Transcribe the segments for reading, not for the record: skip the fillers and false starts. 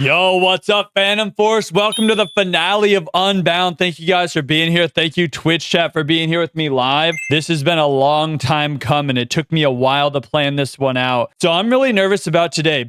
Yo, what's up, Phantom Force? Welcome to the finale of Unbound. Thank you guys for being here. Thank you, Twitch chat, for being here with me live. This has been a long time coming. It took me a while to plan this one out. So I'm really nervous about today.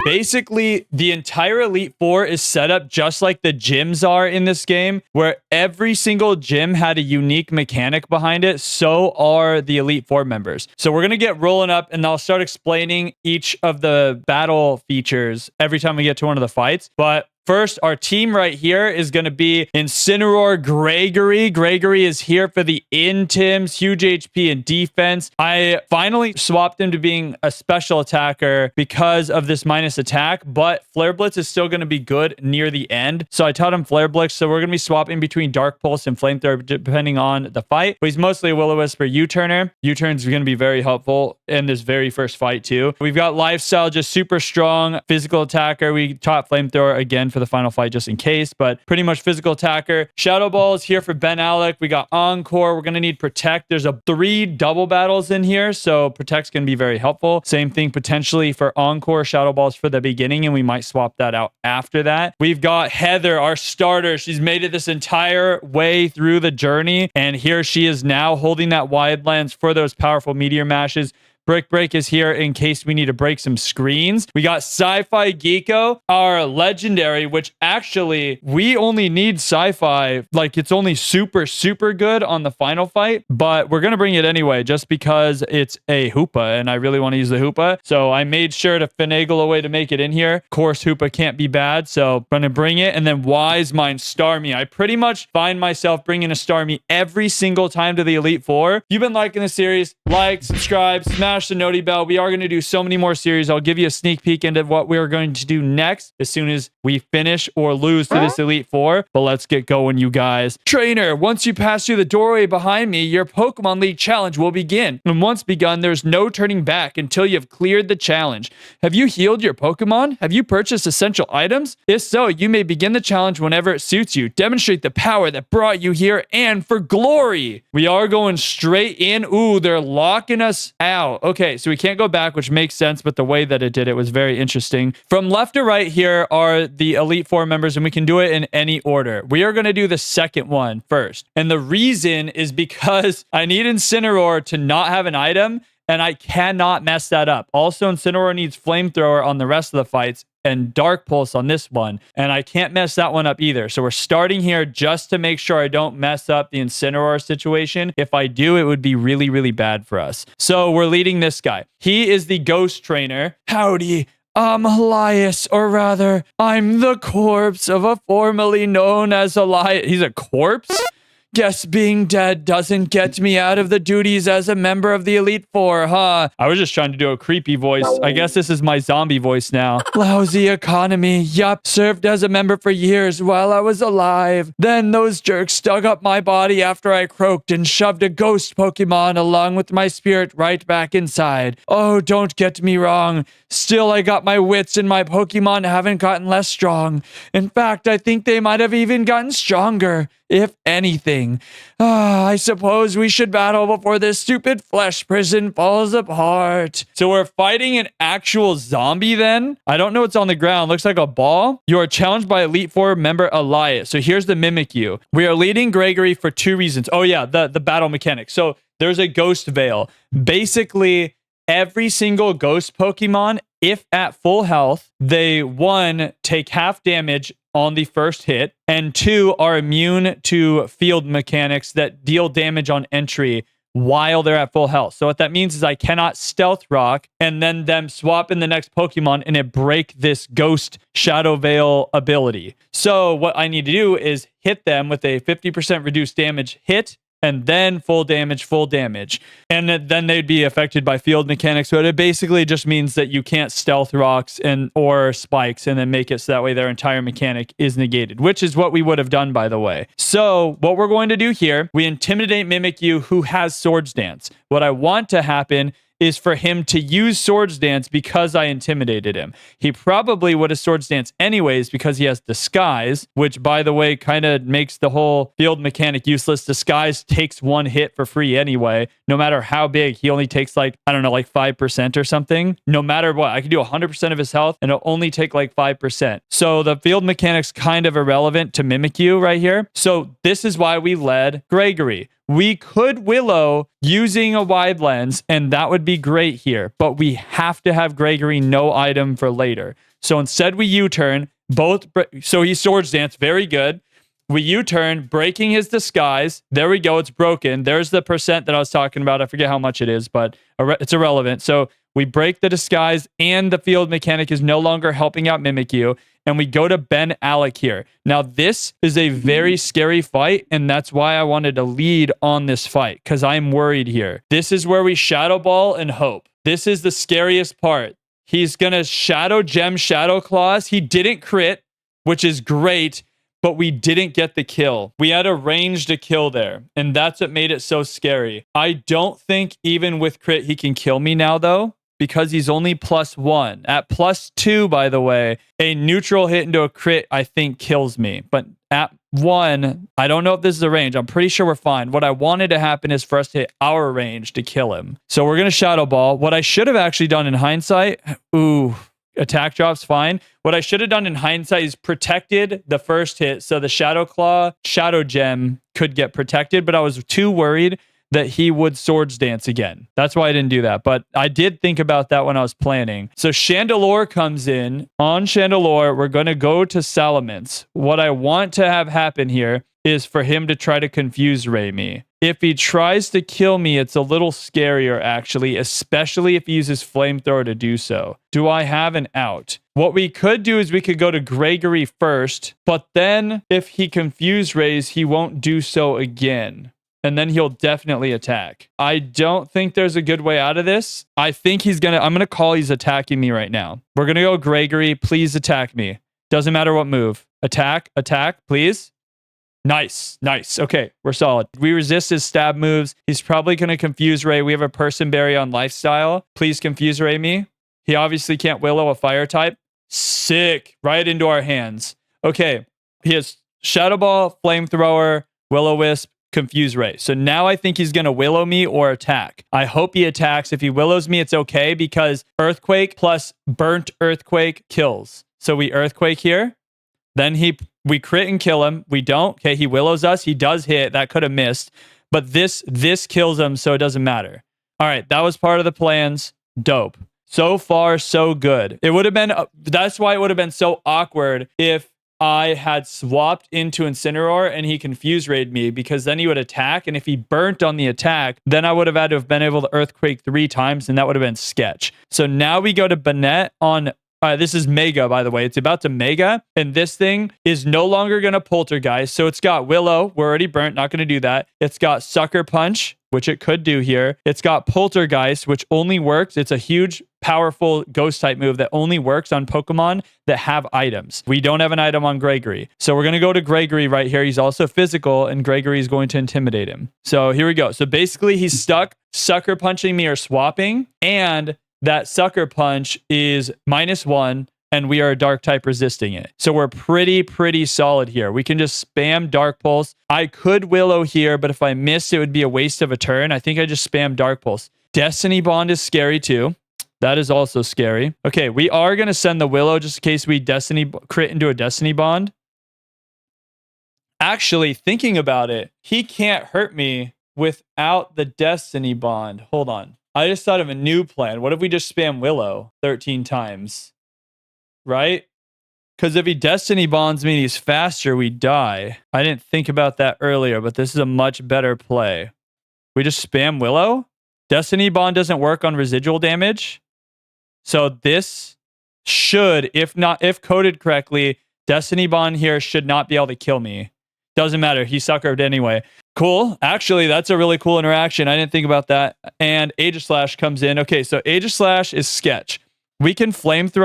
Basically, the entire Elite Four is set up just like the gyms are in this game, where every single gym had a unique mechanic behind it. So are the Elite Four members. So we're going to get rolling up and I'll start explaining each of the battle features every time we get to one of the fights. But first, our team right here is going to be Incineroar Gregory. Gregory is here for the Intims, huge HP and defense. I finally swapped him to being a special attacker because of this minus attack, but Flare Blitz is still going to be good near the end. So I taught him Flare Blitz. So we're going to be swapping between Dark Pulse and Flamethrower depending on the fight. But he's mostly a Will-O-Wisp or U-Turner. U-Turns are going to be very helpful in this very first fight too. We've got Lifestyle, just super strong physical attacker. We taught Flamethrower again for the final fight just in case, but pretty much physical attacker. Shadow Ball is here for Ben Alec. We got Encore. We're going to need Protect. There's 3 double battles in here, so Protect's going to be very helpful. Same thing potentially for Encore. Shadow Balls for the beginning, and we might swap that out after that. We've got Heather, our starter. She's made it this entire way through the journey, and here she is now holding that wide lens for those powerful meteor mashes. Brick Break is here in case we need to break some screens. We got Sci-Fi Geeko, our legendary, which actually we only need Sci-Fi. Like it's only super, super good on the final fight, but we're going to bring it anyway just because it's a Hoopa and I really want to use the Hoopa. So I made sure to finagle a way to make it in here. Of course, Hoopa can't be bad. So I'm going to bring it. And then Wise Mind Starmie. I pretty much find myself bringing a Starmie every single time to the Elite Four. If you've been liking the series, like, subscribe, smash the noti bell. We are going to do so many more series. I'll give you a sneak peek into what we're going to do next as soon as we finish or lose to this Elite Four. But let's get going, you guys. Trainer, once you pass through the doorway behind me, your Pokemon League challenge will begin. And once begun, there's no turning back until you've cleared the challenge. Have you healed your Pokemon? Have you purchased essential items? If so, you may begin the challenge whenever it suits you. Demonstrate the power that brought you here and for glory. We are going straight in. Ooh, they're locking us out. Okay, so we can't go back, which makes sense, but the way that it did it was very interesting. From left to right here are the Elite Four members, and we can do it in any order. We are going to do the second one first. And the reason is because I need Incineroar to not have an item, and I cannot mess that up. Also, Incineroar needs Flamethrower on the rest of the fights and Dark Pulse on this one, and I can't mess that one up either. So we're starting here just to make sure I don't mess up the Incineroar situation. If I do, it would be really, really bad for us. So we're leading this guy. He is the Ghost Trainer. Howdy. I'm Elias, or rather, I'm the corpse of a formerly known as Elias. He's a corpse? Guess being dead doesn't get me out of the duties as a member of the Elite Four, huh? I was just trying to do a creepy voice. I guess this is my zombie voice now. Lousy economy. Yup, served as a member for years while I was alive. Then those jerks dug up my body after I croaked and shoved a ghost Pokemon along with my spirit right back inside. Oh, don't get me wrong. Still, I got my wits and my Pokemon haven't gotten less strong. In fact, I think they might have even gotten stronger. If anything. I suppose we should battle before this stupid flesh prison falls apart. So we're fighting an actual zombie then? I don't know what's on the ground. Looks like a ball. You are challenged by Elite Four member Elias. So here's the Mimikyu. We are leading Gregory for 2 reasons. Oh yeah, the battle mechanic. So there's a Ghost Veil. Basically, every single ghost Pokemon, if at full health, they 1, take half damage on the first hit, and 2, are immune to field mechanics that deal damage on entry while they're at full health. So what that means is I cannot Stealth Rock and then them swap in the next Pokemon and it break this Ghost Shadow Veil ability. So what I need to do is hit them with a 50% reduced damage hit, and then full damage. And then they'd be affected by field mechanics. So it basically just means that you can't Stealth Rocks or Spikes and then make it so that way their entire mechanic is negated, which is what we would have done, by the way. So what we're going to do here, we intimidate Mimikyu who has Swords Dance. What I want to happen is for him to use Swords Dance because I intimidated him. He probably would have Swords Dance anyways because he has Disguise, which, by the way, kind of makes the whole field mechanic useless. Disguise takes one hit for free anyway. No matter how big, he only takes like, I don't know, like 5% or something. No matter what, I could do 100% of his health and it'll only take like 5%. So the field mechanic's kind of irrelevant to Mimikyu right here. So this is why we led Gregory. We could Willow using a wide lens, and that would be great here, but we have to have Gregory no item for later. So instead we U-turn, so he Swords Dance, very good. We U-turn, breaking his Disguise. There we go, it's broken. There's the percent that I was talking about. I forget how much it is, but it's irrelevant. So we break the Disguise, and the field mechanic is no longer helping out Mimikyu, and we go to Ben Alec here. Now, this is a very scary fight, and that's why I wanted to lead on this fight, because I'm worried here. This is where we Shadow Ball and hope. This is the scariest part. He's going to Shadow Gem Shadow Claws. He didn't crit, which is great, but we didn't get the kill. We had a range to kill there, and that's what made it so scary. I don't think even with crit he can kill me now, though, because he's only +1. At +2, by the way, a neutral hit into a crit, I think, kills me. But at 1, I don't know if this is a range. I'm pretty sure we're fine. What I wanted to happen is for us to hit our range to kill him. So we're going to Shadow Ball. What I should have actually done in hindsight, attack drop's fine. What I should have done in hindsight is protected the first hit, so the Shadow Claw, Shadow Gem could get protected, but I was too worried that he would Swords Dance again. That's why I didn't do that. But I did think about that when I was planning. So Chandelure comes in. On Chandelure, we're going to go to Salamence. What I want to have happen here is for him to try to confuse Ray me. If he tries to kill me, it's a little scarier, actually, especially if he uses Flamethrower to do so. Do I have an out? What we could do is we could go to Gregory first, but then if he confuse Rays, he won't do so again. And then he'll definitely attack. I don't think there's a good way out of this. I think I'm going to call he's attacking me right now. We're going to go Gregory. Please attack me. Doesn't matter what move. Attack, please. Nice. Okay, we're solid. We resist his stab moves. He's probably going to confuse Ray. We have a Person Berry on Lifestyle. Please confuse Ray me. He obviously can't Willow a fire type. Sick. Right into our hands. Okay, he has Shadow Ball, Flamethrower, Will-O-Wisp, Confuse Ray. So now I think he's going to Willow me or attack. I hope he attacks. If he Willows me, it's okay because Earthquake plus Burnt Earthquake kills. So we Earthquake here. Then we crit and kill him. We don't. Okay, he Willows us. He does hit. That could have missed. But this kills him, so it doesn't matter. All right, that was part of the plans. Dope. So far, so good. It would have been... that's why it would have been so awkward if I had swapped into Incineroar and he confused raid me, because then he would attack, and if he burnt on the attack, then I would have had to have been able to Earthquake 3 times, and that would have been sketch. So now we go to Banette on... this is Mega, by the way. It's about to Mega, and this thing is no longer going to Poltergeist. So it's got Willow. We're already burnt. Not going to do that. It's got Sucker Punch, which it could do here. It's got Poltergeist, which only works. It's a huge, powerful ghost type move that only works on Pokemon that have items. We don't have an item on Gregory. So we're going to go to Gregory right here. He's also physical, and Gregory is going to intimidate him. So here we go. So basically, he's stuck Sucker Punching me or swapping, and that Sucker Punch is -1, and we are Dark type resisting it. So we're pretty solid here. We can just spam Dark Pulse. I could Willow here, but if I missed, it would be a waste of a turn. I think I just spam Dark Pulse. Destiny Bond is scary too. That is also scary. Okay, we are going to send the Willow just in case we crit into a Destiny Bond. Actually, thinking about it, he can't hurt me without the Destiny Bond. Hold on. I just thought of a new plan. What if we just spam Willow 13 times? Right? Because if he Destiny Bonds me and he's faster, we die. I didn't think about that earlier, but this is a much better play. We just spam Willow? Destiny Bond doesn't work on residual damage. So this should, if coded correctly, Destiny Bond here should not be able to kill me. Doesn't matter. He suckered anyway. Cool. Actually, that's a really cool interaction. I didn't think about that. And Aegislash comes in. Okay, so Aegislash is sketch. We can Flare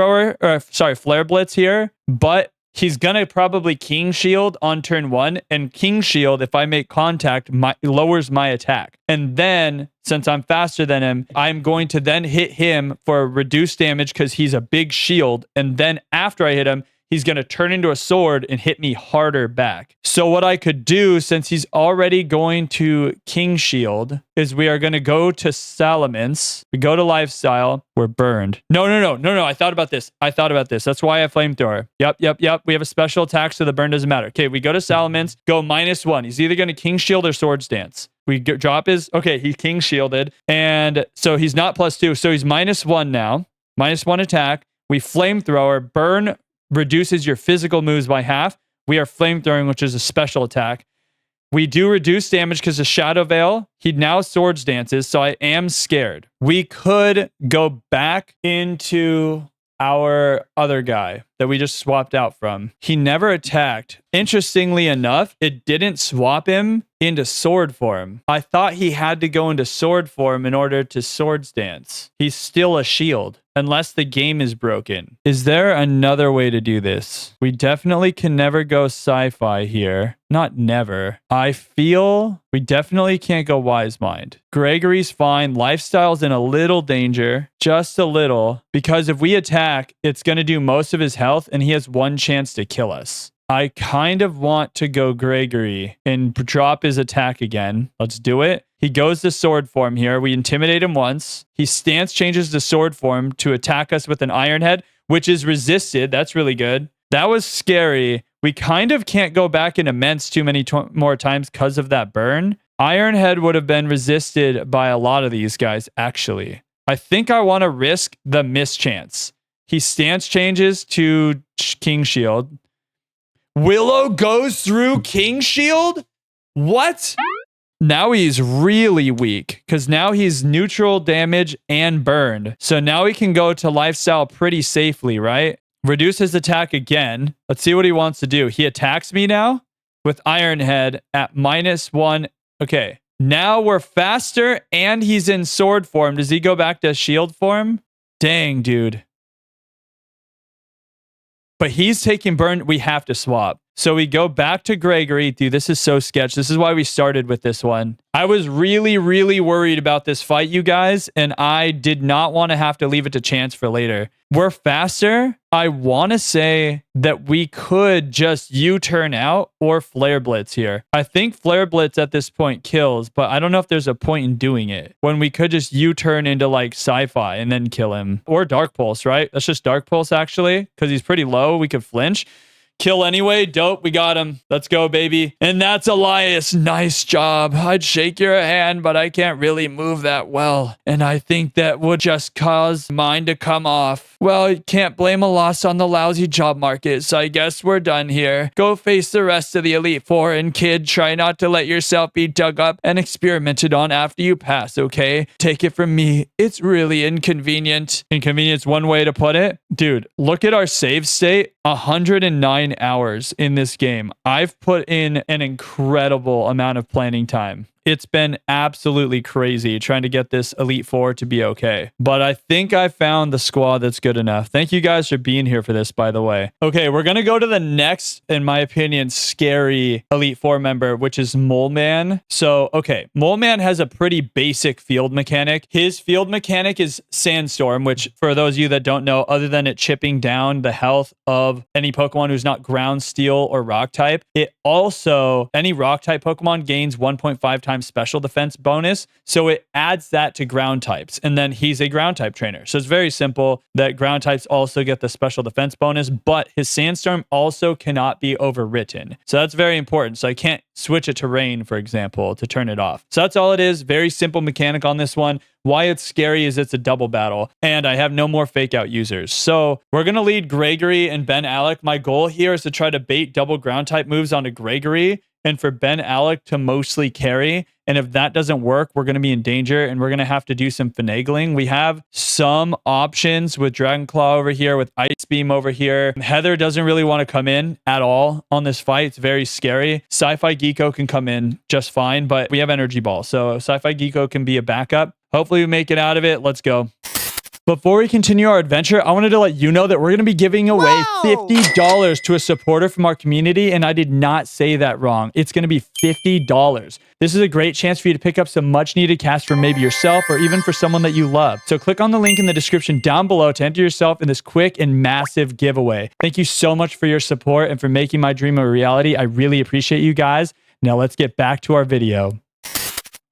Blitz here, but he's going to probably King Shield on turn 1. And King Shield, if I make contact, lowers my attack. And then, since I'm faster than him, I'm going to then hit him for reduced damage because he's a big shield. And then after I hit him, he's going to turn into a sword and hit me harder back. So what I could do, since he's already going to King Shield, is we are going to go to Salamence. We go to Lifestyle. We're burned. No. I thought about this. That's why I Flamethrower. Yep. We have a special attack, so the burn doesn't matter. Okay, we go to Salamence. Go -1. He's either going to King Shield or Swords Dance. We drop his... Okay, he King Shielded. And so he's not +2. So he's -1 now. -1 attack. We Flamethrower. Burn reduces your physical moves by half. We are Flamethrowing, which is a special attack. We do reduce damage because of Shadow Veil. He now Swords Dances, so I am scared. We could go back into our other guy that we just swapped out from. He never attacked. Interestingly enough, it didn't swap him into sword form. I thought he had to go into sword form in order to Swords Dance. He's still a shield. Unless the game is broken. Is there another way to do this? We definitely can never go sci-fi here. Not never. I feel we definitely can't go Wise Mind. Gregory's fine. Lifestyle's in a little danger. Just a little. Because if we attack, it's going to do most of his health and he has 1 chance to kill us. I kind of want to go Gregory and drop his attack again. Let's do it. He goes to sword form here. We intimidate him once. He stance changes to sword form to attack us with an Iron Head, which is resisted. That's really good. That was scary. We kind of can't go back in immense too many more times because of that burn. Iron Head would have been resisted by a lot of these guys, actually. I think I want to risk the mischance. He stance changes to King Shield. Willow goes through King Shield? What? Now he's really weak because now he's neutral damage and burned. So now he can go to Lifestyle pretty safely, right? Reduce his attack again. Let's see what he wants to do. He attacks me now with Iron Head at -1. Okay. Now we're faster and he's in sword form. Does he go back to shield form? Dang, dude. But he's taking burn. We have to swap. So we go back to Gregory. Dude, this is so sketch. This is why we started with this one. I was really, really worried about this fight, you guys, and I did not want to have to leave it to chance for later. We're faster. I want to say that we could just U-turn out or Flare Blitz here. I think Flare Blitz at this point kills, but I don't know if there's a point in doing it when we could just U-turn into like sci-fi and then kill him. Or Dark Pulse, right? That's just Dark Pulse actually, because he's pretty low. We could flinch. Kill anyway. Dope. We got him. Let's go, baby. And that's Elias. Nice job. I'd shake your hand, but I can't really move that well. And I think that would just cause mine to come off. Well, you can't blame a loss on the lousy job market, so I guess we're done here. Go face the rest of the Elite Four, and kid, try not to let yourself be dug up and experimented on after you pass, okay? Take it from me. It's really inconvenient. Inconvenience, one way to put it. Dude, look at our save state. 109 hours in this game. I've put in an incredible amount of planning time. It's been absolutely crazy trying to get this Elite Four to be okay. But I think I found the squad that's good enough. Thank you guys for being here for this, by the way. Okay, we're going to go to the next, in my opinion, scary Elite Four member, which is Moleman. So, okay, Moleman has a pretty basic field mechanic. His field mechanic is Sandstorm, which for those of you that don't know, other than it chipping down the health of any Pokemon who's not ground, steel, or rock type, it also, any rock type Pokemon gains 1.5 times special defense bonus. So it adds that to ground types. And then he's a ground type trainer. So it's very simple that ground types also get the special defense bonus, but his Sandstorm also cannot be overwritten. So that's very important. So I can't switch it to rain, for example, to turn it off. So that's all it is. Very simple mechanic on this one. Why it's scary is it's a double battle, and I have no more fake out users. So we're going to lead Gregory and Ben Alec. My goal here is to try to bait double ground type moves onto Gregory and for Ben Alec to mostly carry. And if that doesn't work, we're going to be in danger and we're going to have to do some finagling. We have some options with Dragon Claw over here, with Ice Beam over here. Heather doesn't really want to come in at all on this fight. It's very scary. Sci-Fi Geeko can come in just fine, but we have Energy Ball. So Sci-Fi Geeko can be a backup. Hopefully we make it out of it. Let's go. Before we continue our adventure, I wanted to let you know that we're going to be giving away $50 to a supporter from our community, and I did not say that wrong. It's going to be $50. This is a great chance for you to pick up some much-needed cash for maybe yourself or even for someone that you love. So click on the link in the description down below to enter yourself in this quick and massive giveaway. Thank you so much for your support and for making my dream a reality. I really appreciate you guys. Now let's get back to our video.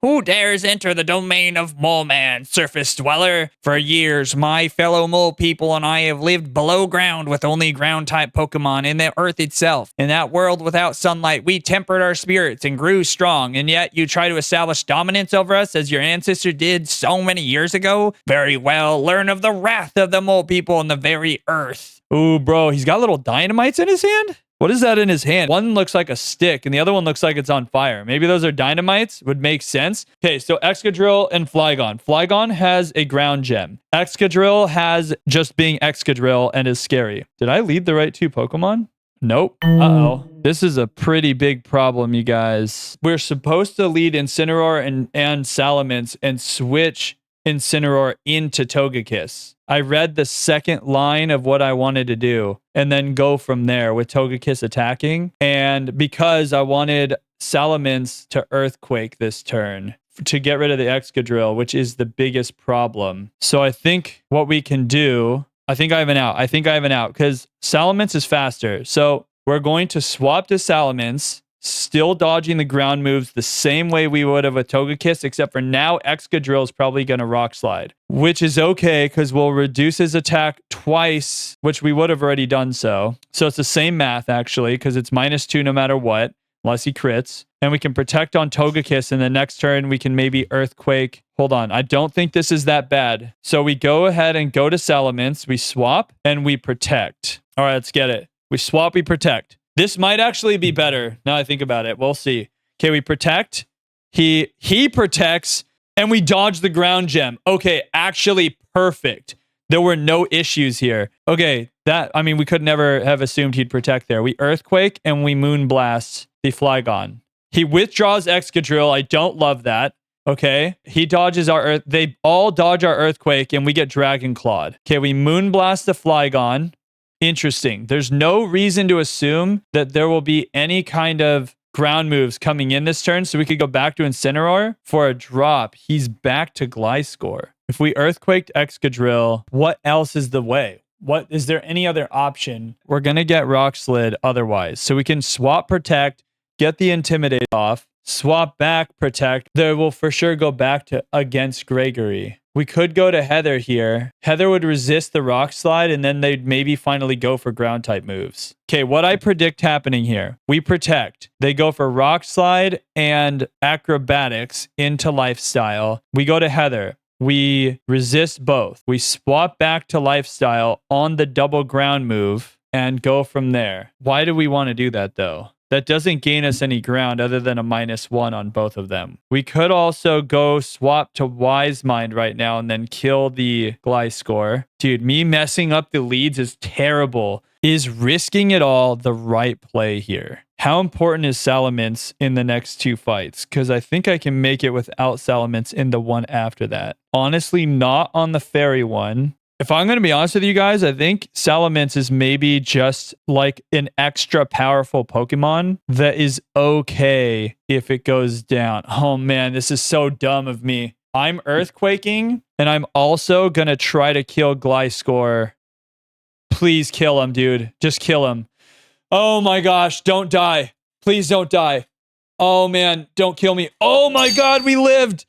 Who dares enter the domain of Moleman, surface dweller? For years, my fellow mole people and I have lived below ground with only ground-type Pokemon in the earth itself. In that world without sunlight, we tempered our spirits and grew strong, and yet you try to establish dominance over us as your ancestor did so many years ago? Very well, learn of the wrath of the mole people on the very earth. Ooh, bro, he's got little dynamites in his hand? What is that in his hand? One looks like a stick and the other one looks like it's on fire. Maybe those are dynamites. Would make sense. Okay, so Excadrill and Flygon. Flygon has a ground gem. Excadrill has just being Excadrill and is scary. Did I lead the right two Pokemon? Nope. Uh-oh. This is a pretty big problem, you guys. We're supposed to lead Incineroar and Salamence and switch Incineroar into Togekiss. I read the second line of what I wanted to do and then go from there with Togekiss attacking. And because I wanted Salamence to Earthquake this turn to get rid of the Excadrill, which is the biggest problem. So I think what we can do, I think I have an out because Salamence is faster. So we're going to swap to Salamence, still dodging the ground moves the same way we would have with Togekiss, except for now Excadrill is probably going to Rock Slide, which is okay because we'll reduce his attack twice, which we would have already done so. So it's the same math, actually, because it's -2 no matter what, unless he crits. And we can protect on Togekiss, and the next turn we can maybe Earthquake. Hold on, I don't think this is that bad. So we go ahead and go to Salamence, we swap, and we protect. All right, let's get it. We swap, we protect. This might actually be better. Now I think about it. We'll see. Okay, we protect. He protects, and we dodge the ground gem. Okay, actually perfect. There were no issues here. Okay, we could never have assumed he'd protect there. We Earthquake, and we Moonblast the Flygon. He withdraws Excadrill. I don't love that. Okay, he dodges our Earth. They all dodge our Earthquake, and we get Dragon Clawed. Okay, we Moonblast the Flygon. Interesting. There's no reason to assume that there will be any kind of ground moves coming in this turn, so we could go back to Incineroar for a drop. He's back to Gliscor. If we Earthquaked Excadrill, what else is the way? What is there any other option? We're going to get Rock Slid otherwise. So we can swap Protect, get the Intimidate off, swap back Protect. They will for sure go back to against Gregory. We could go to Heather here. Heather would resist the Rock Slide, and then they'd maybe finally go for ground type moves. Okay, what I predict happening here. We protect. They go for Rock Slide and Acrobatics into Lifestyle. We go to Heather. We resist both. We swap back to Lifestyle on the double ground move and go from there. Why do we want to do that though? That doesn't gain us any ground other than a -1 on both of them. We could also go swap to Wise Mind right now and then kill the Gliscor. Dude, me messing up the leads is terrible. Is risking it all the right play here? How important is Salamence in the next two fights? Because I think I can make it without Salamence in the one after that. Honestly, not on the fairy one. If I'm going to be honest with you guys, I think Salamence is maybe just like an extra powerful Pokemon that is okay if it goes down. Oh man, this is so dumb of me. I'm Earthquaking, and I'm also going to try to kill Gliscor. Please kill him, dude. Just kill him. Oh my gosh, don't die. Please don't die. Oh man, don't kill me. Oh my god, we lived.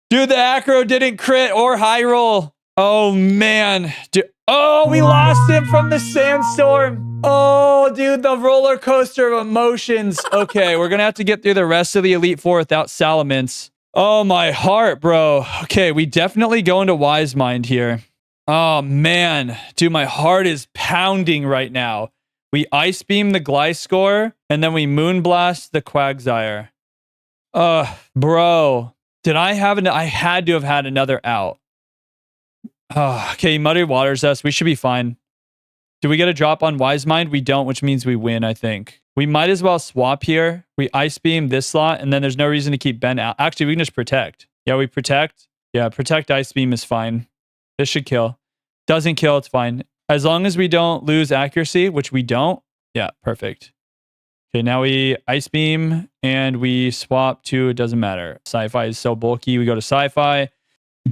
Dude, the Acro didn't crit or high roll. Oh man. Dude. Oh, we lost him from the sandstorm. Oh, dude, the roller coaster of emotions. Okay, we're going to have to get through the rest of the Elite Four without Salamence. Oh, my heart, bro. Okay, we definitely go into Wise Mind here. Oh, man. Dude, my heart is pounding right now. We Ice Beam the Gliscor, and then we Moonblast the Quagsire. Bro. I had to have had another out. Oh, okay, Muddy Waters us. We should be fine. Do we get a drop on Wise Mind? We don't, which means we win, I think. We might as well swap here. We Ice Beam this slot, and then there's no reason to keep Ben out. Actually, we can just Protect. Yeah, we Protect. Yeah, Protect Ice Beam is fine. This should kill. Doesn't kill, it's fine. As long as we don't lose accuracy, which we don't. Yeah, perfect. Okay, now we Ice Beam and we swap to, it doesn't matter. Sci-Fi is so bulky. We go to Sci-Fi.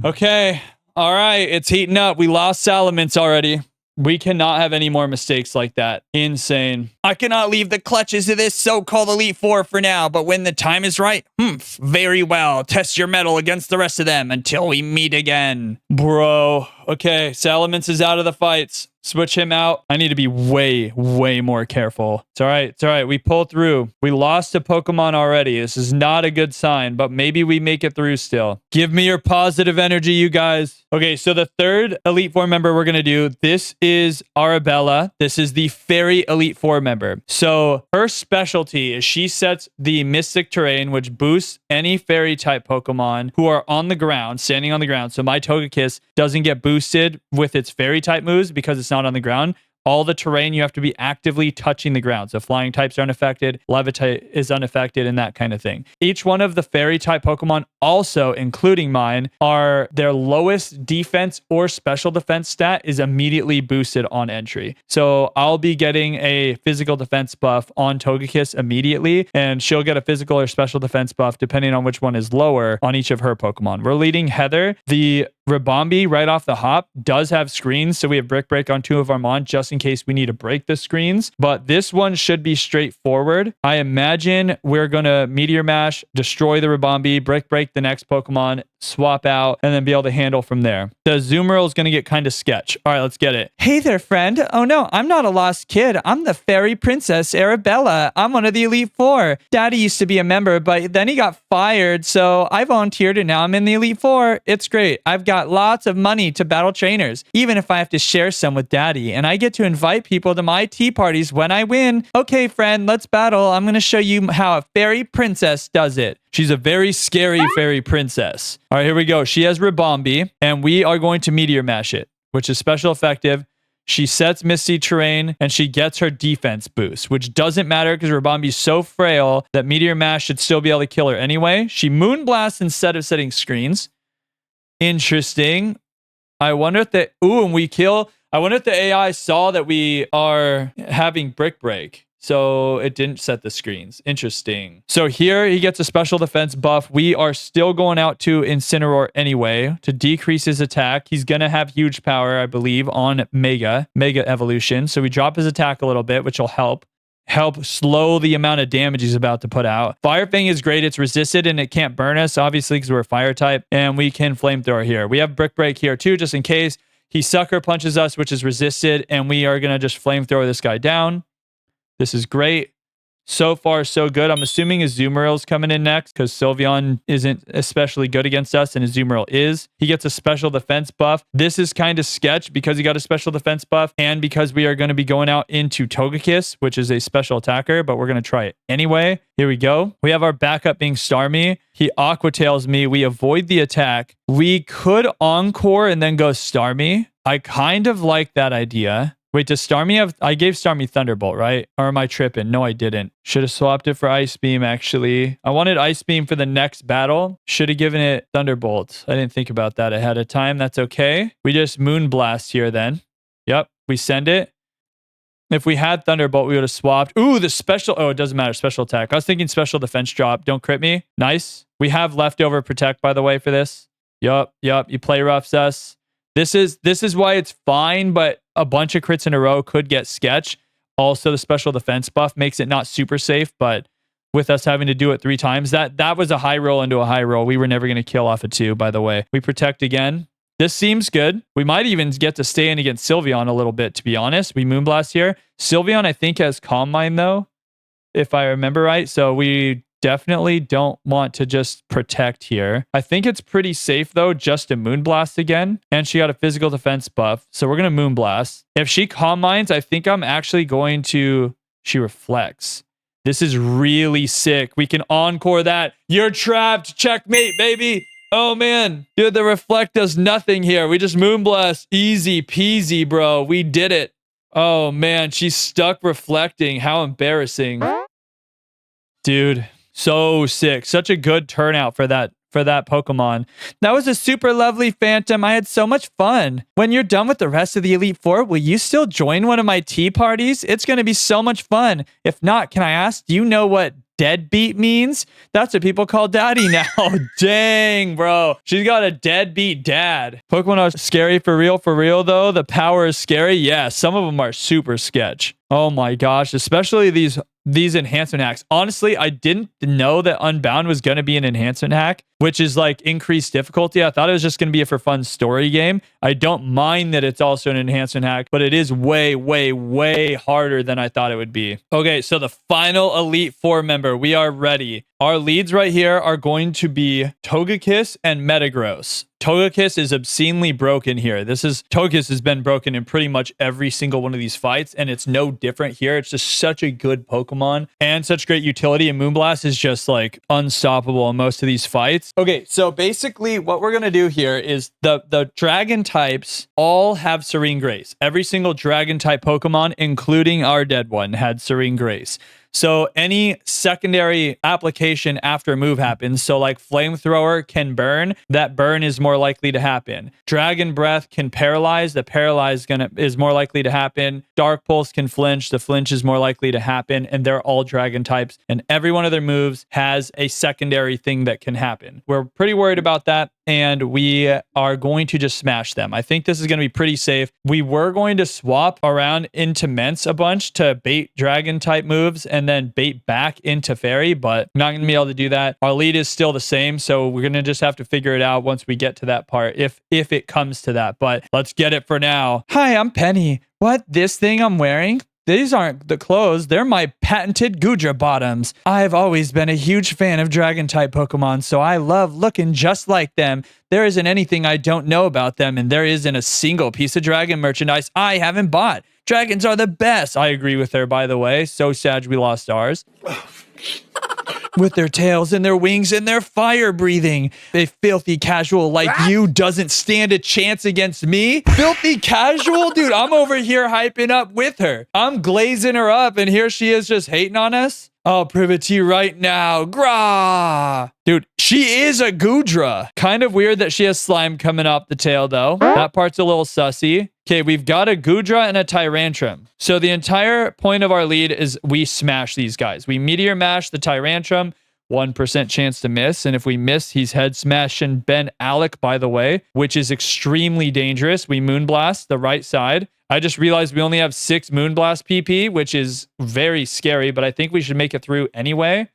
Okay. All right. It's heating up. We lost Salamence already. We cannot have any more mistakes like that. Insane. I cannot leave the clutches of this so-called Elite Four for now, but when the time is right, very well. Test your mettle against the rest of them until we meet again. Bro. Okay. Salamence is out of the fights. Switch him out. I need to be way, way more careful. It's all right. It's all right. We pull through. We lost a Pokemon already. This is not a good sign, but maybe we make it through still. Give me your positive energy, you guys. Okay, so the third Elite Four member we're going to do, this is Arabella. This is the Fairy Elite Four member. So her specialty is she sets the Mystic Terrain, which boosts any Fairy type Pokemon who are on the ground, standing on the ground. So my Togekiss doesn't get boosted with its Fairy type moves because it's not on the ground. All the terrain, you have to be actively touching the ground. So flying types are unaffected, levitate is unaffected, and that kind of thing. Each one of the fairy type Pokemon, also including mine, are their lowest defense or special defense stat is immediately boosted on entry. So I'll be getting a physical defense buff on Togekiss immediately, and she'll get a physical or special defense buff depending on which one is lower on each of her Pokemon. We're leading Heather. The Rabombi right off the hop does have screens, so we have Brick Break on 2 of our Mon just in case we need to break the screens, but this one should be straightforward. I imagine we're going to Meteor Mash, destroy the Rabombi, Brick Break the next Pokemon, swap out, and then be able to handle from there. The Azumarill is going to get kind of sketch. All right, let's get it. Hey there, friend. Oh no, I'm not a lost kid. I'm the fairy princess Arabella. I'm one of the Elite Four. Daddy used to be a member, but then he got fired, so I volunteered and now I'm in the Elite Four. It's great. I've got lots of money to battle trainers, even if I have to share some with Daddy, and I get to invite people to my tea parties when I win. Okay, friend, let's battle. I'm going to show you how a fairy princess does it. She's a very scary fairy princess. All right, here we go. She has Rabombi, and we are going to Meteor Mash it, which is special effective. She sets Misty Terrain, and she gets her defense boost, which doesn't matter because Rabombi's so frail that Meteor Mash should still be able to kill her anyway. She Moonblasts instead of setting screens. Interesting. I wonder if the... Ooh, and we kill... I wonder if the AI saw that we are having Brick Break. So it didn't set the screens. Interesting. So here he gets a special defense buff. We are still going out to Incineroar anyway to decrease his attack. He's going to have huge power, I believe, on Mega Evolution. So we drop his attack a little bit, which will help slow the amount of damage he's about to put out. Fire Fang is great. It's resisted and it can't burn us, obviously, because we're a fire type. And we can Flamethrower here. We have Brick Break here too, just in case. He Sucker Punches us, which is resisted. And we are going to just Flamethrower this guy down. This is great. So far, so good. I'm assuming Azumarill's coming in next because Sylveon isn't especially good against us and Azumarill is. He gets a special defense buff. This is kind of sketch because he got a special defense buff and because we are going to be going out into Togekiss, which is a special attacker, but we're going to try it anyway. Here we go. We have our backup being Starmie. He Aqua Tails me. We avoid the attack. We could Encore and then go Starmie. I kind of like that idea. Wait, does Starmie have... I gave Starmie Thunderbolt, right? Or am I tripping? No, I didn't. Should have swapped it for Ice Beam, actually. I wanted Ice Beam for the next battle. Should have given it Thunderbolt. I didn't think about that ahead of time. That's okay. We just Moonblast here then. Yep, we send it. If we had Thunderbolt, we would have swapped. Ooh, the special... Oh, it doesn't matter. Special attack. I was thinking special defense drop. Don't crit me. Nice. We have leftover Protect, by the way, for this. Yup. You play roughs us. This is why it's fine, but a bunch of crits in a row could get sketch. Also, the special defense buff makes it not super safe, but with us having to do it 3 times, that was a high roll into a high roll. We were never going to kill off a 2, by the way. We Protect again. This seems good. We might even get to stay in against Sylveon a little bit, to be honest. We Moonblast here. Sylveon, I think, has Calm Mind, though, if I remember right. So we definitely don't want to just Protect here. I think it's pretty safe, though, just to Moonblast again. And she got a physical defense buff. So we're going to Moonblast. If she Calm Minds, I think I'm actually going to... She Reflects. This is really sick. We can Encore that. You're trapped. Checkmate, baby. Oh, man. Dude, the Reflect does nothing here. We just Moonblast. Easy peasy, bro. We did it. Oh, man. She's stuck reflecting. How embarrassing. Dude. So sick. Such a good turnout for that for that Pokemon. That was a super lovely Phantom. I had so much fun. When you're done with the rest of the Elite Four, will you still join one of my tea parties? It's going to be so much fun. If not, can I ask, do you know what deadbeat means? That's what people call daddy now. Dang, bro. She's got a deadbeat dad. Pokemon are scary for real though. The power is scary. Yeah, some of them are super sketch. Oh my gosh, especially these enhancement hacks. Honestly, I didn't know that Unbound was going to be an enhancement hack, which is like increased difficulty. I thought it was just going to be a for fun story game. I don't mind that it's also an enhancement hack, but it is way, way, way harder than I thought it would be. Okay, so the final Elite Four member, we are ready. Our leads right here are going to be Togekiss and Metagross. Togekiss is obscenely broken here. Togekiss has been broken in pretty much every single one of these fights, and it's no different here. It's just such a good Pokemon and such great utility, and Moonblast is just like unstoppable in most of these fights. Okay, so basically what we're going to do here is the dragon types all have Serene Grace. Every single dragon type Pokemon, including our dead one, had Serene Grace. So any secondary application after a move happens, so like Flamethrower can burn, that burn is more likely to happen. Dragon Breath can paralyze, the paralyze is more likely to happen. Dark Pulse can flinch, the flinch is more likely to happen, and they're all dragon types, and every one of their moves has a secondary thing that can happen. We're pretty worried about that, and we are going to just smash them. I think this is going to be pretty safe. We were going to swap around into Mence a bunch to bait dragon type moves and then bait back into fairy, but I'm not going to be able to do that. Our lead is still the same, so we're going to just have to figure it out once we get to that part, if it comes to that, but let's get it for now. Hi, I'm Penny. What, this thing I'm wearing? These aren't the clothes, they're my patented Gudra bottoms. I've always been a huge fan of dragon-type Pokemon, so I love looking just like them. There isn't anything I don't know about them, and there isn't a single piece of dragon merchandise I haven't bought. Dragons are the best. I agree with her, by the way. So sad we lost ours. With their tails and their wings and their fire breathing. A filthy casual like you doesn't stand a chance against me. Filthy casual? Dude, I'm over here hyping up with her. I'm glazing her up and here she is just hating on us. I'll prove it to you right now. Grah! Dude, she is a Gudra. Kind of weird that she has slime coming off the tail, though. That part's a little sussy. Okay, we've got a Gudra and a Tyrantrum. So the entire point of our lead is we smash these guys. We Meteor Mash the Tyrantrum, 1% chance to miss. And if we miss, he's head smashing Ben Alec, by the way, which is extremely dangerous. We Moonblast the right side. I just realized we only have 6 Moonblast PP, which is very scary, but I think we should make it through anyway.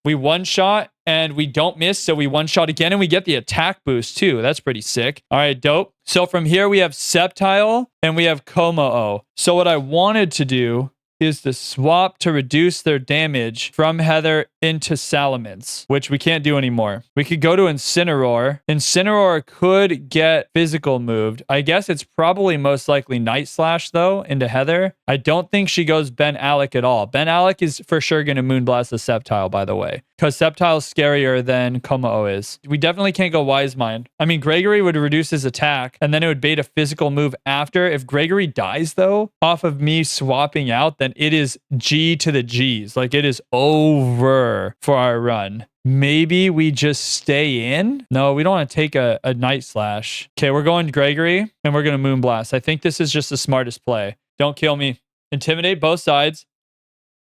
We one-shot and we don't miss, so we one-shot again and we get the attack boost too. That's pretty sick. All right, dope. So from here we have Sceptile and we have Como-o. So what I wanted to do is to swap to reduce their damage from Heather into Salamence, which we can't do anymore. We could go to Incineroar. Incineroar could get physical moved. I guess it's probably most likely Night Slash, though, into Heather. I don't think she goes Ben Alec at all. Ben Alec is for sure going to Moonblast the Sceptile, by the way, because Sceptile is scarier than Como-o is. We definitely can't go Wise Mind. I mean, Gregory would reduce his attack, and then it would bait a physical move after. If Gregory dies, though, off of me swapping out, then it is G to the G's. Like, it is over for our run. Maybe we just stay in? No, we don't want to take a Night Slash. Okay, we're going Gregory, and we're going to Moonblast. I think this is just the smartest play. Don't kill me. Intimidate both sides.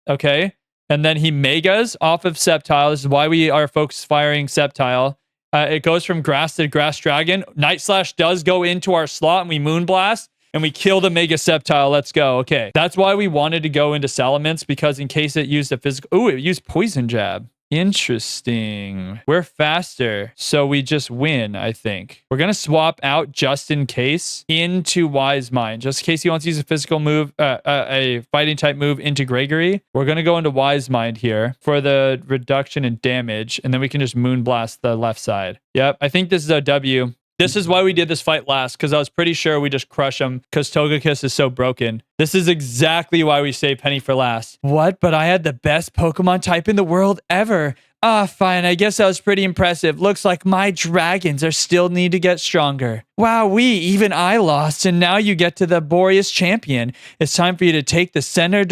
Okay. And then he Megas off of Sceptile. This is why we are focus firing Sceptile. It goes from Grass to Grass Dragon. Night Slash does go into our slot, and we Moonblast. And we kill the Mega Sceptile. Let's go. Okay. That's why we wanted to go into Salamence, because in case it used a physical... Ooh, it used Poison Jab. Interesting. We're faster, so we just win, I think. We're going to swap out just in case into Wise Mind. Just in case he wants to use a physical move, a fighting type move into Gregory. We're going to go into Wise Mind here for the reduction in damage, and then we can just Moonblast the left side. Yep, I think this is a W. This is why we did this fight last, because I was pretty sure we just crush him because Togekiss is so broken. This is exactly why we saved Penny for last. What? But I had the best Pokemon type in the world ever. Ah, fine. I guess that was pretty impressive. Looks like my dragons are still need to get stronger. Wow, even I lost, and now you get to the Boreas champion. It's time for you to take the sentry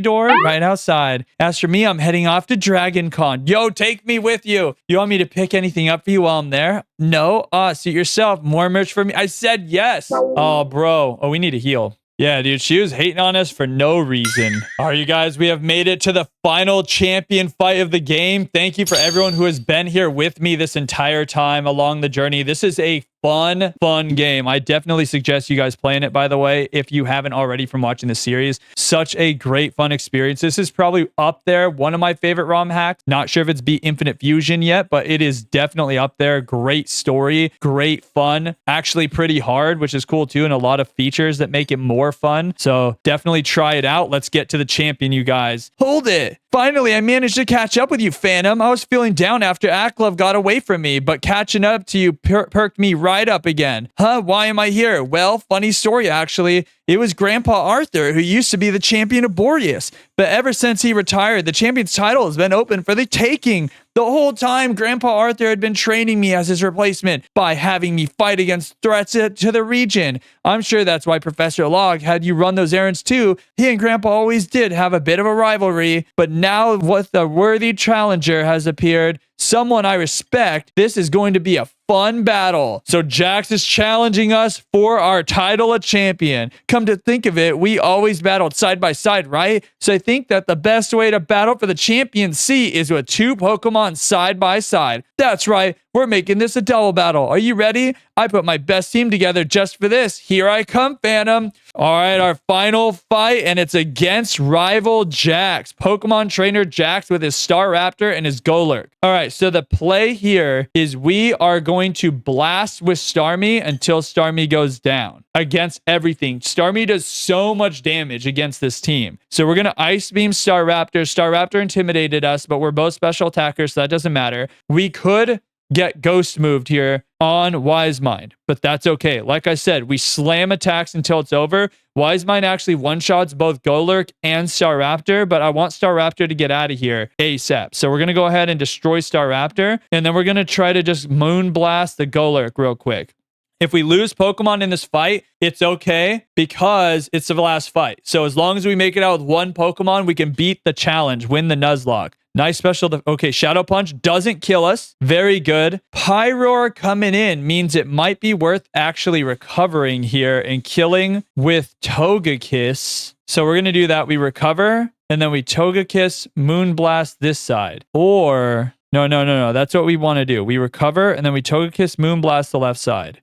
door right outside. As for me, I'm heading off to Dragon Con. Yo, take me with you. You want me to pick anything up for you while I'm there? No? Suit yourself. More merch for me? I said yes. Oh, bro. Oh, we need to heal. Yeah, dude, she was hating on us for no reason. All right, you guys, we have made it to the final champion fight of the game. Thank you for everyone who has been here with me this entire time along the journey. This is a fun game. I definitely suggest you guys playing it, by the way, if you haven't already from watching the series. Such a great, fun experience. This is probably up there. One of my favorite ROM hacks. Not sure if it's Be Infinite Fusion yet, but it is definitely up there. Great story, great fun. Actually pretty hard, which is cool too, and a lot of features that make it more fun. So definitely try it out. Let's get to the champion, you guys. Hold it. Finally, I managed to catch up with you, Phantom. I was feeling down after Aklov got away from me, but catching up to you perked me right up again. Huh? Why am I here? Well, funny story, actually. It was Grandpa Arthur who used to be the champion of Boreas, but ever since he retired, the champion's title has been open for the taking. The whole time, Grandpa Arthur had been training me as his replacement by having me fight against threats to the region. I'm sure that's why Professor Log had you run those errands too. He and Grandpa always did have a bit of a rivalry, but now what the worthy challenger has appeared, someone I respect, this is going to be a fun battle. So Jax is challenging us for our title of champion. Come to think of it, we always battled side by side, right? So I think that the best way to battle for the championcy is with two Pokemon side by side. That's right, we're making this a double battle. Are you ready? I put my best team together just for this. Here I come, Phantom. All right, our final fight, and it's against rival Jax. Pokemon trainer Jax with his Staraptor and his Golurk. All right, so the play here is we are going to blast with Starmie until Starmie goes down against everything. Starmie does so much damage against this team. So we're going to Ice Beam Staraptor. Staraptor intimidated us, but we're both special attackers, so that doesn't matter. We could get Ghost moved here on Wise Mind, but that's okay. Like I said, we slam attacks until it's over. Wise Mind actually one-shots both Golurk and Staraptor, but I want Staraptor to get out of here ASAP. So we're going to go ahead and destroy Staraptor, and then we're going to try to just Moonblast the Golurk real quick. If we lose Pokemon in this fight, it's okay because it's the last fight. So as long as we make it out with one Pokemon, we can beat the challenge, win the Nuzlocke. Nice special. Okay, Shadow Punch doesn't kill us. Very good. Pyroar coming in means it might be worth actually recovering here and killing with Togekiss. So we're going to do that. We recover, and then we Togekiss, Moonblast this side. Or, no. That's what we want to do. We recover, and then we Togekiss, Moonblast the left side.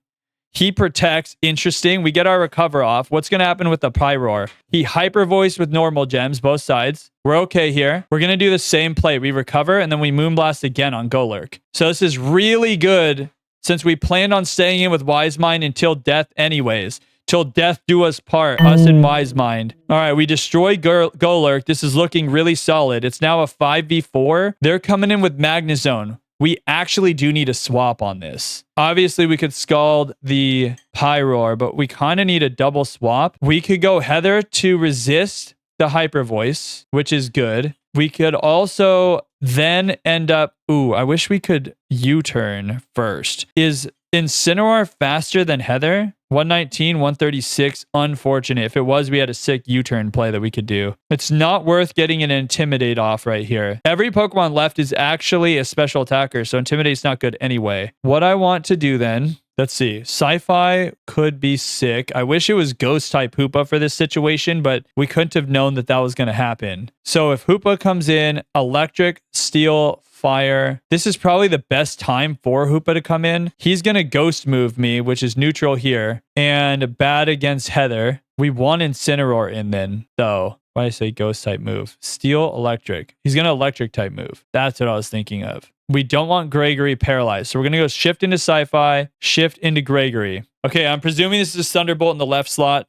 He protects. Interesting. We get our recover off. What's going to happen with the Pyroar? He Hyper Voice with normal gems, both sides. We're okay here. We're going to do the same play. We recover, and then we Moonblast again on Golurk. So this is really good since we planned on staying in with Wise Mind until death anyways. Till death do us part, us and Wise Mind. All right, we destroy Golurk. This is looking really solid. It's now a 5v4. They're coming in with Magnezone. We actually do need a swap on this. Obviously, we could Scald the Pyroar, but we kind of need a double swap. We could go Heather to resist the Hyper Voice, which is good. We could also then end up... Ooh, I wish we could U-turn first. Is Incineroar faster than Heather? 119, 136. Unfortunate. If it was, we had a sick U-turn play that we could do. It's not worth getting an Intimidate off right here. Every Pokemon left is actually a special attacker, so Intimidate's not good anyway. What I want to do then... Let's see. Sci-Fi could be sick. I wish it was Ghost-type Hoopa for this situation, but we couldn't have known that that was going to happen. So if Hoopa comes in, Electric, Steel, Fire. This is probably the best time for Hoopa to come in. He's going to Ghost move me, which is neutral here, and bad against Heather. We want Incineroar in then, though. Why did I say Ghost-type move? Steel, Electric. He's going to Electric-type move. That's what I was thinking of. We don't want Gregory paralyzed. So we're going to go shift into Sci-Fi, shift into Gregory. Okay, I'm presuming this is a Thunderbolt in the left slot.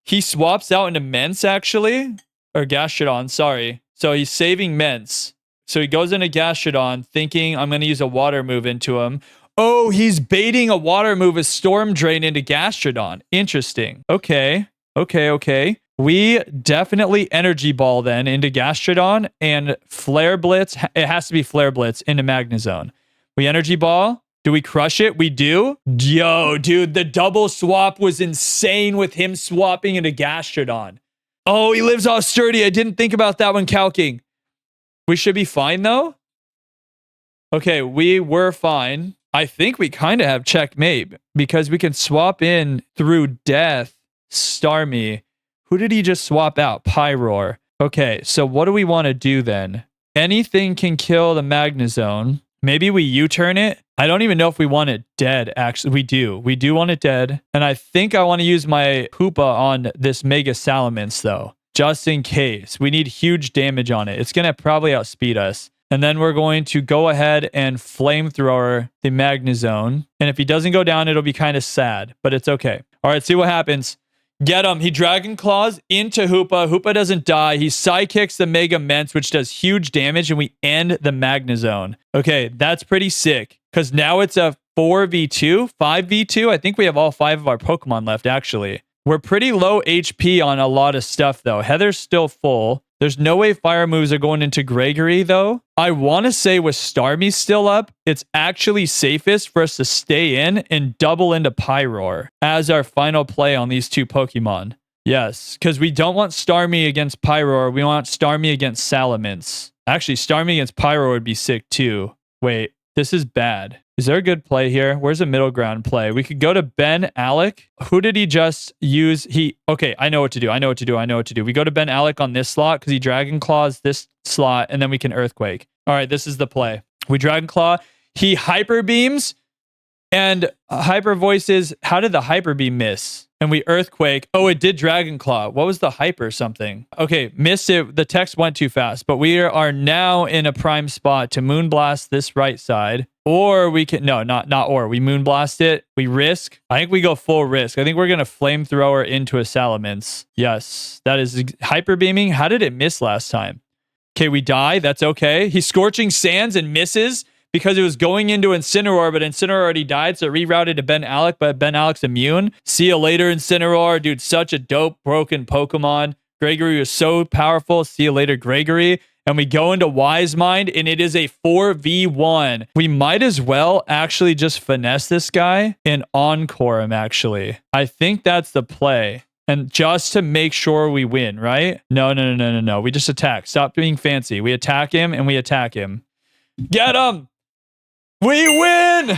He swaps out into Mence, actually. Or Gastrodon, sorry. So he's saving Mence. So he goes into Gastrodon, thinking I'm going to use a water move into him. Oh, he's baiting a water move, a Storm Drain into Gastrodon. Interesting. Okay. We definitely Energy Ball then into Gastrodon and Flare Blitz. It has to be Flare Blitz into Magnezone. We Energy Ball. Do we crush it? We do. Yo, dude, the double swap was insane with him swapping into Gastrodon. Oh, he lives off Sturdy. I didn't think about that when calking. We should be fine, though. Okay, we were fine. I think we kind of have checkmate because we can swap in through Death, Starmie. Who did he just swap out? Pyroar. Okay, so what do we want to do then? Anything can kill the Magnezone. Maybe we U-turn it. I don't even know if we want it dead, actually. We do. We do want it dead. And I think I want to use my Hoopa on this Mega Salamence, though. Just in case. We need huge damage on it. It's going to probably outspeed us. And then we're going to go ahead and Flamethrower the Magnezone. And if he doesn't go down, it'll be kind of sad. But it's okay. All right, see what happens. Get him. He Dragon Claws into Hoopa. Hoopa doesn't die. He Psykicks the Mega Mence, which does huge damage, and we end the Magnezone. Okay, that's pretty sick. Because now it's a 4v2, 5v2. I think we have all 5 of our Pokemon left, actually. We're pretty low HP on a lot of stuff, though. Heather's still full. There's no way fire moves are going into Gregory, though. I want to say with Starmie still up, it's actually safest for us to stay in and double into Pyroar as our final play on these 2 Pokemon. Yes, because we don't want Starmie against Pyroar. We want Starmie against Salamence. Actually, Starmie against Pyroar would be sick, too. Wait, this is bad. Is there a good play here? Where's a middle ground play? We could go to Ben Alec. Who did he just use? Okay, I know what to do. I know what to do. We go to Ben Alec on this slot because he Dragon Claws this slot, and then we can Earthquake. All right, this is the play. We Dragon Claw. He Hyper Beams, and Hyper Voices. How did the Hyper Beam miss? And we Earthquake. Oh, it did Dragon Claw. What was the Hyper something? Okay, missed it. The text went too fast, but we are now in a prime spot to Moonblast this right side. Or we can, no, not or. We Moonblast it. We risk. I think we go full risk. I think we're going to Flamethrower into a Salamence. Yes, that is Hyper Beaming. How did it miss last time? Okay, we die. That's okay. He's Scorching Sands and misses because it was going into Incineroar, but Incineroar already died, so it rerouted to Ben Alec, but Ben Alec's immune. See you later, Incineroar. Dude, such a dope broken Pokemon. Gregory was so powerful. See you later, Gregory. And we go into Wise Mind, and it is a 4v1. We might as well actually just finesse this guy and Encore him, actually. I think that's the play. And just to make sure we win, right? No. We just attack. Stop being fancy. We attack him, and we attack him. Get him! We win!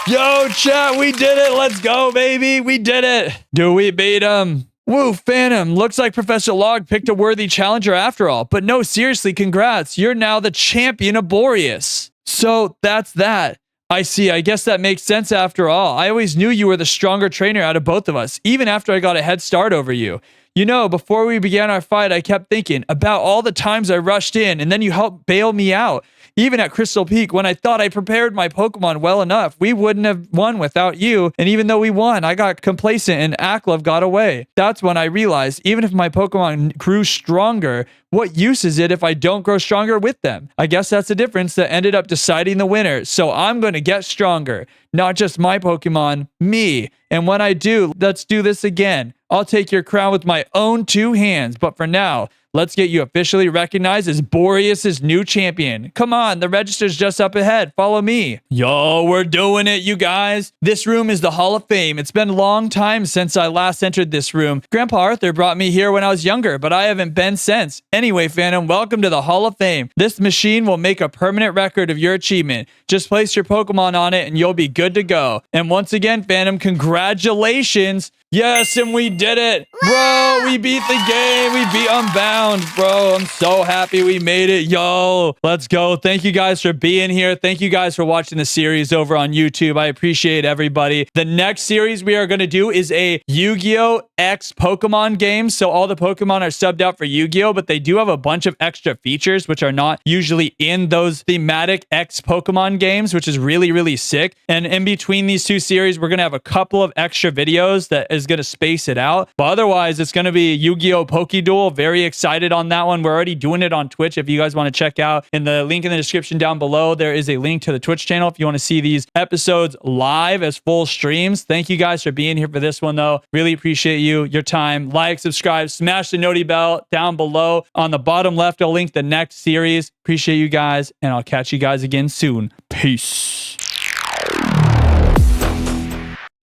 Yo, chat, we did it. Let's go, baby. We did it. Do we beat him? Woo, Phantom. Looks like Professor Log picked a worthy challenger after all. But no, seriously, congrats. You're now the champion of Boreas. So that's that. I see. I guess that makes sense after all. I always knew you were the stronger trainer out of both of us, even after I got a head start over you. You know, before we began our fight, I kept thinking about all the times I rushed in, and then you helped bail me out. Even at Crystal Peak, when I thought I prepared my Pokemon well enough, we wouldn't have won without you. And even though we won, I got complacent and Aklov got away. That's when I realized, even if my Pokemon grew stronger, what use is it if I don't grow stronger with them? I guess that's the difference that ended up deciding the winner. So I'm going to get stronger. Not just my Pokemon, me. And when I do, let's do this again. I'll take your crown with my own 2 hands. But for now, let's get you officially recognized as Boreas' new champion. Come on, the register's just up ahead. Follow me. Yo, we're doing it, you guys. This room is the Hall of Fame. It's been a long time since I last entered this room. Grandpa Arthur brought me here when I was younger, but I haven't been since. Anyway, Phantom, welcome to the Hall of Fame. This machine will make a permanent record of your achievement. Just place your Pokemon on it and you'll be good to go. And once again, Phantom, congratulations. Yes, and we did it. Bro, we beat the game. We beat Unbound, bro. I'm so happy we made it. Yo, let's go. Thank you guys for being here. Thank you guys for watching the series over on YouTube. I appreciate everybody. The next series we are going to do is a Yu-Gi-Oh! X Pokemon game. So all the Pokemon are subbed out for Yu-Gi-Oh! But they do have a bunch of extra features, which are not usually in those thematic X Pokemon games, which is really, really sick. And in between these 2 series, we're going to have a couple of extra videos that is going to space it out. But otherwise, it's going to be Yu-Gi-Oh! Pokéduel. Very excited on that one. We're already doing it on Twitch if you guys want to check out. In the link in the description down below, there is a link to the Twitch channel if you want to see these episodes live as full streams. Thank you guys for being here for this one, though. Really appreciate your time. Like, subscribe, smash the noti bell down below. On the bottom left, I'll link the next series. Appreciate you guys, and I'll catch you guys again soon. Peace.